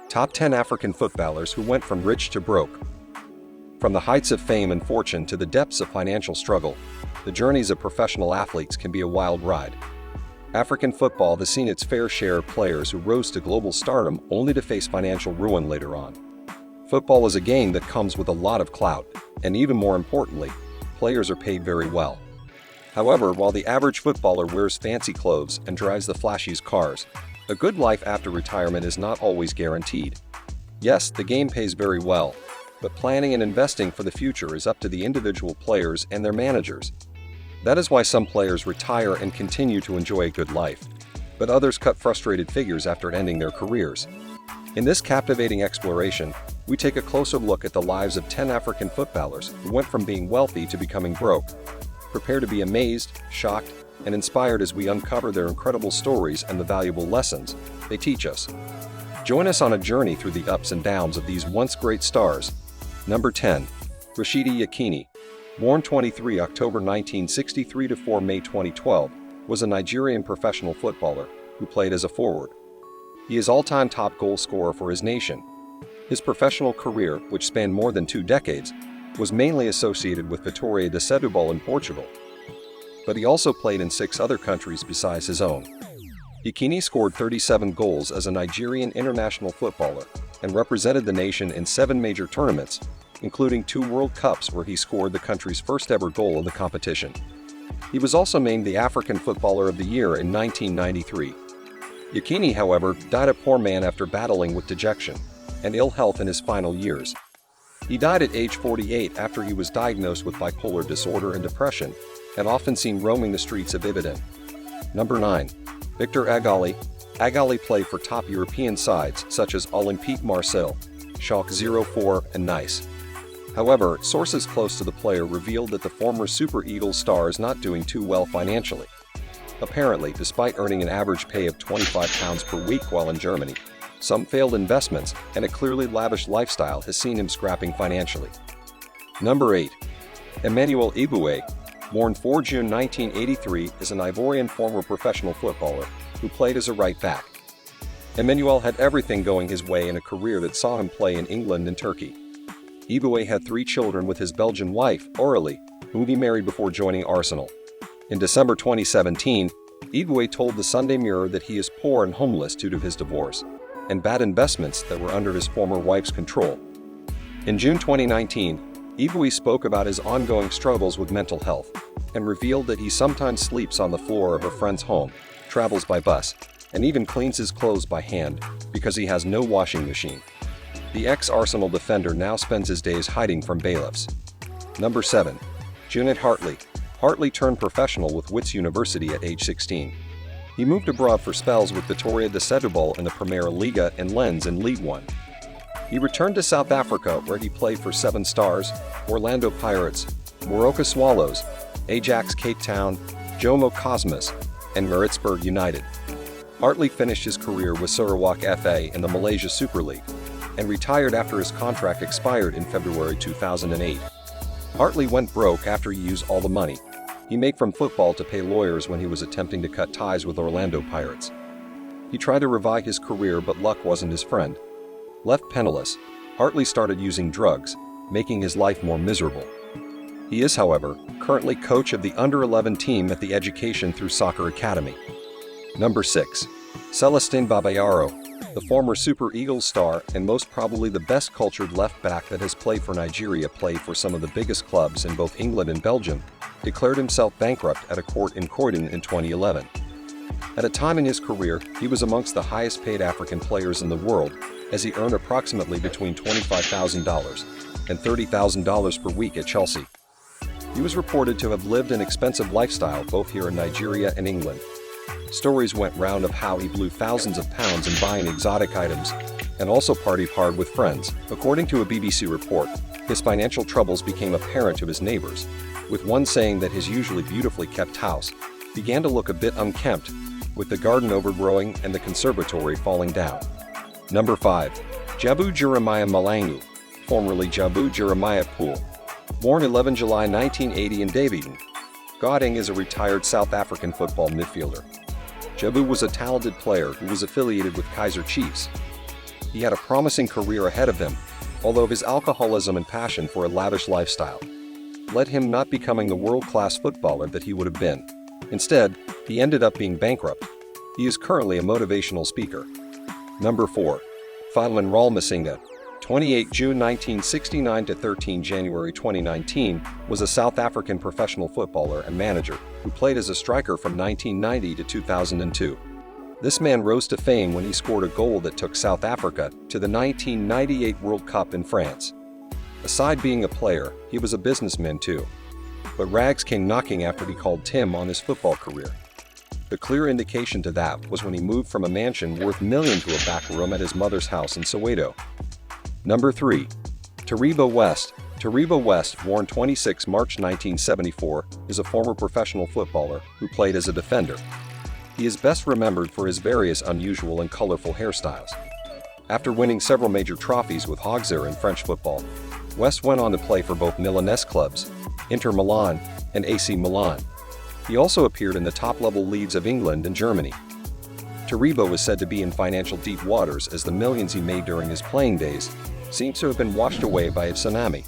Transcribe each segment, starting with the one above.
Top 10 African footballers who went from rich to broke. From the heights of fame and fortune to the depths of financial struggle, the journeys of professional athletes can be a wild ride. African football has seen its fair share of players who rose to global stardom only to face financial ruin later on. Football is a game that comes with a lot of clout, and even more importantly, players are paid very well. However, while the average footballer wears fancy clothes and drives the flashiest cars, a good life after retirement is not always guaranteed. Yes, the game pays very well, but planning and investing for the future is up to the individual players and their managers. That is why some players retire and continue to enjoy a good life, but others cut frustrated figures after ending their careers. In this captivating exploration, we take a closer look at the lives of 10 African footballers who went from being wealthy to becoming broke. Prepare to be amazed, shocked, and inspired as we uncover their incredible stories and the valuable lessons they teach us. Join us on a journey through the ups and downs of these once great stars. Number 10. Rashidi Yekini, born 23 October 1963 to 4 May 2012, was a Nigerian professional footballer who played as a forward. He is all-time top goal scorer for his nation. His professional career, which spanned more than 2 decades, was mainly associated with Vitória de Setúbal in Portugal. But he also played in 6 other countries besides his own. Yekini scored 37 goals as a Nigerian international footballer and represented the nation in 7 major tournaments, including 2 World Cups where he scored the country's first ever goal in the competition. He was also named the African Footballer of the Year in 1993. Yekini, however, died a poor man after battling with dejection and ill health in his final years. He died at age 48 after he was diagnosed with bipolar disorder and depression, and often seen roaming the streets of Ibadan. Number 9. Victor Agali. Agali played for top European sides such as Olympique Marseille, Schalke 04, and Nice. However, sources close to the player revealed that the former Super Eagles star is not doing too well financially. Apparently, despite earning an average pay of £25 per week while in Germany, some failed investments and a clearly lavish lifestyle has seen him scrapping financially. Number 8. Emmanuel Eboue, born 4 June 1983, is an Ivorian former professional footballer who played as a right back. Emmanuel had everything going his way in a career that saw him play in England and Turkey. Eboue had 3 children with his Belgian wife, Aurélie, whom he married before joining Arsenal. In December 2017, Eboue told the Sunday Mirror that he is poor and homeless due to his divorce and bad investments that were under his former wife's control. In June 2019, Eboue spoke about his ongoing struggles with mental health and revealed that he sometimes sleeps on the floor of a friend's home, travels by bus, and even cleans his clothes by hand because he has no washing machine. The ex-Arsenal defender now spends his days hiding from bailiffs. Number 7. Junaid Hartley. Hartley turned professional with Wits University at age 16. He moved abroad for spells with Vitória de Setúbal in the Primeira Liga and Lens in League One. He returned to South Africa where he played for 7 Stars, Orlando Pirates, Moroka Swallows, Ajax Cape Town, Jomo Cosmos, and Maritzburg United. Hartley finished his career with Sarawak FA in the Malaysia Super League and retired after his contract expired in February 2008. Hartley went broke after he used all the money he made from football to pay lawyers when he was attempting to cut ties with Orlando Pirates. He tried to revive his career, but luck wasn't his friend. Left penniless, Hartley started using drugs, making his life more miserable. He is, however, currently coach of the under-11 team at the Education Through Soccer Academy. Number 6. Celestine Babayaro, the former Super Eagles star and most probably the best-cultured left-back that has played for Nigeria, played for some of the biggest clubs in both England and Belgium, declared himself bankrupt at a court in Croydon in 2011. At a time in his career, he was amongst the highest-paid African players in the world, as he earned approximately between $25,000 and $30,000 per week at Chelsea. He was reported to have lived an expensive lifestyle both here in Nigeria and England. Stories went round of how he blew thousands of pounds in buying exotic items and also partied hard with friends. According to a BBC report, his financial troubles became apparent to his neighbors, with one saying that his usually beautifully kept house began to look a bit unkempt, with the garden overgrowing and the conservatory falling down. Number 5. Jabu Mahlangu, formerly Jabu Mahlangu, born 11 July 1980 in Davidson. Gauteng is a retired South African football midfielder. Jabu was a talented player who was affiliated with Kaizer Chiefs. He had a promising career ahead of him, although his alcoholism and passion for a lavish lifestyle led him not becoming the world-class footballer that he would have been. Instead, he ended up being bankrupt. He is currently a motivational speaker. Number 4. Fadlan Masinga, 28 June 1969 to 13 January 2019, was a South African professional footballer and manager who played as a striker from 1990 to 2002. This man rose to fame when he scored a goal that took South Africa to the 1998 World Cup in France. Aside being a player, he was a businessman too. But rags came knocking after he called Tim on his football career. The clear indication to that was when he moved from a mansion worth millions to a back room at his mother's house in Soweto. Number 3. Taribo West. Taribo West, born 26 March 1974, is a former professional footballer who played as a defender. He is best remembered for his various unusual and colorful hairstyles. After winning several major trophies with Auxerre in French football, West went on to play for both Milanese clubs, Inter Milan and AC Milan. He also appeared in the top-level leagues of England and Germany. Taribo is said to be in financial deep waters as the millions he made during his playing days seems to have been washed away by a tsunami.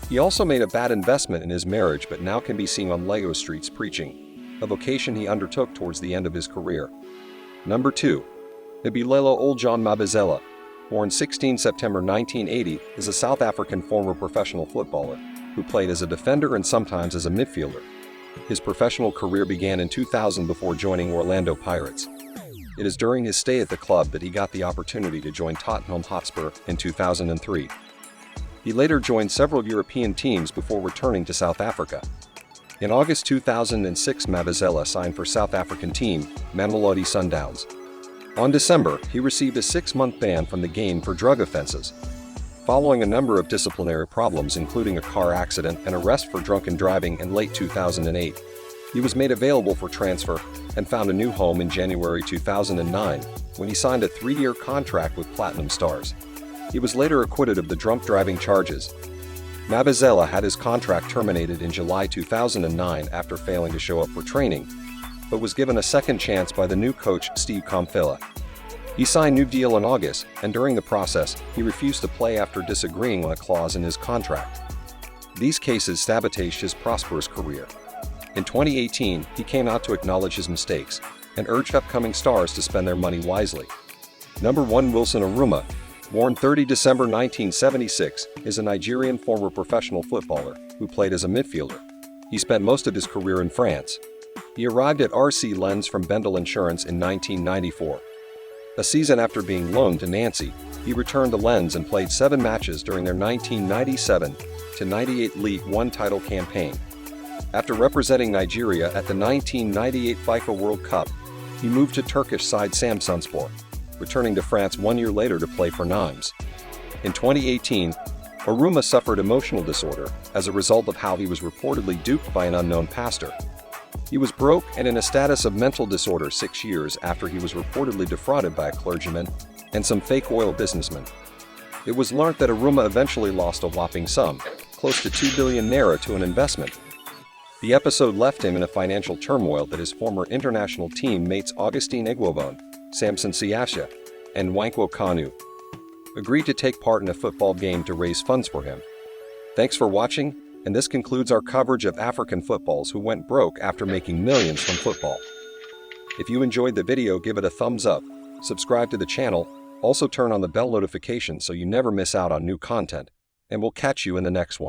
He also made a bad investment in his marriage but now can be seen on Lagos streets preaching, a vocation he undertook towards the end of his career. Number 2. Nabilelo Oljan Mabazela, born 16 September 1980, is a South African former professional footballer who played as a defender and sometimes as a midfielder. His professional career began in 2000 before joining Orlando Pirates. It is during his stay at the club that he got the opportunity to join Tottenham Hotspur in 2003. He later joined several European teams before returning to South Africa. In August 2006, Mabazela signed for South African team Mamelodi Sundowns. On December, he received a 6-month ban from the game for drug offenses. Following a number of disciplinary problems including a car accident and arrest for drunken driving in late 2008, he was made available for transfer and found a new home in January 2009 when he signed a 3-year contract with Platinum Stars. He was later acquitted of the drunk driving charges. Mabazela had his contract terminated in July 2009 after failing to show up for training, but was given a second chance by the new coach Steve Komphela. He signed a new deal in August, and during the process, he refused to play after disagreeing on a clause in his contract. These cases sabotaged his prosperous career. In 2018, he came out to acknowledge his mistakes and urged upcoming stars to spend their money wisely. Number 1. Wilson Oruma, born 30 December 1976, is a Nigerian former professional footballer who played as a midfielder. He spent most of his career in France. He arrived at RC Lens from Bendel Insurance in 1994. A season after being loaned to Nancy, he returned to Lens and played 7 matches during their 1997-98 League One title campaign. After representing Nigeria at the 1998 FIFA World Cup, he moved to Turkish side Samsunspor, returning to France 1 year later to play for Nimes. In 2018, Oruma suffered emotional disorder as a result of how he was reportedly duped by an unknown pastor. He was broke and in a status of mental disorder 6 years after he was reportedly defrauded by a clergyman and some fake oil businessmen. It was learnt that Oruma eventually lost a whopping sum, close to 2 billion naira, to an investment. The episode left him in a financial turmoil that his former international team mates Augustine Egwobon, Samson Siasha, and Nwankwo Kanu agreed to take part in a football game to raise funds for him. Thanks for watching, and this concludes our coverage of African footballs who went broke after making millions from football. If you enjoyed the video, give it a thumbs up, subscribe to the channel, also turn on the bell notification so you never miss out on new content, and we'll catch you in the next one.